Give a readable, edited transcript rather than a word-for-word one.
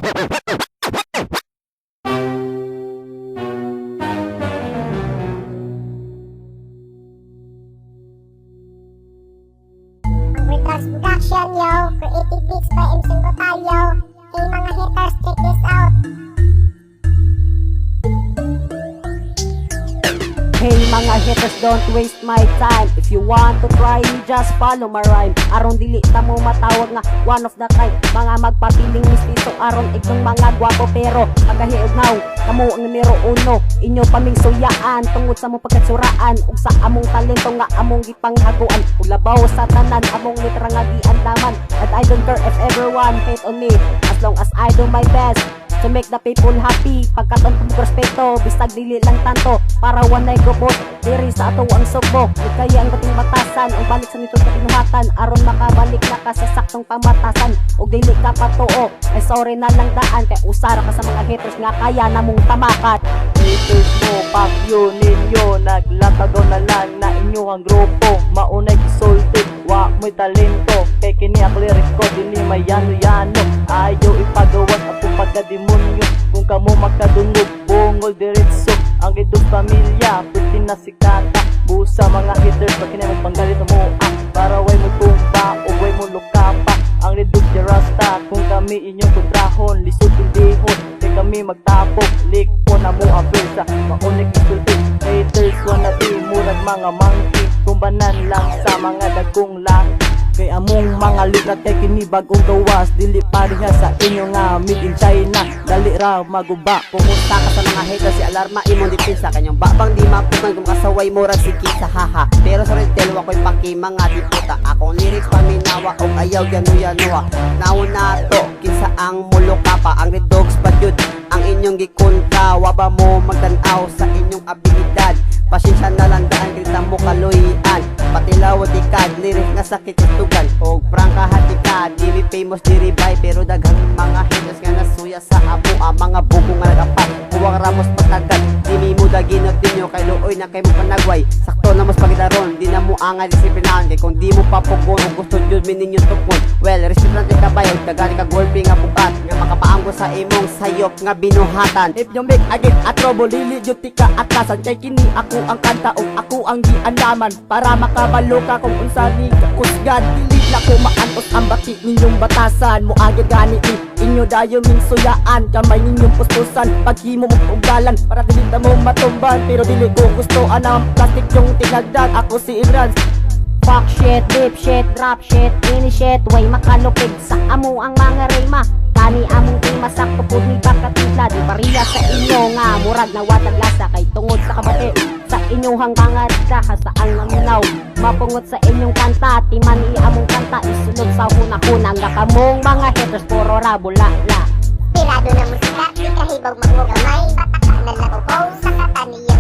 Production, yo. Creative beats by MC Total, yo. Hey mga haters, check this out. Hey mga haters, don't waste my time. If you want to try me, just follow my rhyme. Aron dili ta mo matawag nga one of the kind. Mga magpapiling mistiso aron ikong mga gwapo, pero pagahiog now kamo ang numero uno. Inyo paming suyaan tungod sa mong pagkatsuraan ug sa among talento nga among gipanghaguan. Ug labaw sa tanan among litra nga giandaman. And I don't care if everyone hate on me, as long as I do my best to make the people happy. Pagkaton kong respeto, bisag dili lang tanto para wanay gubot diri sa ato ang sugbo. Kaya ang bating batasan ug balik sa nito kapinuhatan aron makabalik na ka sa saktong pamatasan. Ug dili ka patuo ay sorry na lang daan kay usara ka sa mga haters nga kaya namong tamakan. Haters mo, pakyo ninyo, naglatado na lang na inyong grupo. Maunay gisultid, wa mo'y talento, kay kini ako lyrics ko, dili may yano-yano. Ayaw ipagawas ako pagkademonyo, kung kamo magkadungog, bungol diretso. Ang gidong pamilya, pwede na si kata. Busa mga haters, pag kinay magpanggalit mo para way mo tumba o way mo lukapa. Ang redux di rasta, kung kami inyong kontrahon, lisod pindihon, kay kami magtapok, likpo na mo abersa, maunig isultid. Haters wanna be murag mga monkey, kumbanan lang sa mga dagkong laki. Kay among mga litrat kay kini bagong gawas, dili pariha sa inyo nga made in China. Dali ra maguba. Kumusta ka sa mga haters, si alarma imong dipinsa kanyang babang di mapugan kung kasaway mo ra si kisa haha. Pero sa retail wa ko'y paki mga diputa, akong lyrics paminawa og ayaw yanu-yanuha. Nauna to kinsa ang mulo ka pa, ang red dogs pa jud ang inyong gikontra. Wa ba mo magtan-aw sa inyong abilidad? Pasensya na lang daan kita mo kaluyan. Patilawad ikad, lyrics nga sakit itugan. Og prangka hati ka, di mi famous di revive, pero daghang mga haters nga nasuya sa amo ang mga buko nga nagapat. Huwag ramos patagal, di mi muda ginot ninyo kay luoy na kay mo panagway. Sakto na mas pagidaron, di na mo angal disiplinahan. Kay kung di mo papugon o gusto jud mi ninyo tukon, well, restaurant ka bayo, kagani ka golpe nga bukat, nga makapaanggo sa imong sayop nga binuhatan. If you make again at trouble, lili juti ka atlasan, kay kini ako ang kanta o ako ang giandaman, para makabalo ka kung unsa ni kakusgan. Dili na ko maantos ang bati ninyong batasan, mo agad gani inyo dayo ming suyaan, kamay ninyong pustusan, paghimo mo ugalan para dili na mo matumban. Pero dili ko gusto anang plastic yung tinagdag. Ako si Irans. Fuck shit, dip shit, drop shit, ini shit, way makalupig sa amo ang mga rima. Kani among tema sakto pud ni pagkatila, di pariya sa inyo nga murag na watag lasa kay tungod sa kabati sa inyong hanggangan ka sa ang naminaw. Mapungot sa inyong kanta, timan i among kanta isunod sa hunahunang nga kamong mga haters puro ra bula-la. Pirado na musika, di kahibag magmugamay. Bataka na lang ko sa kataniya.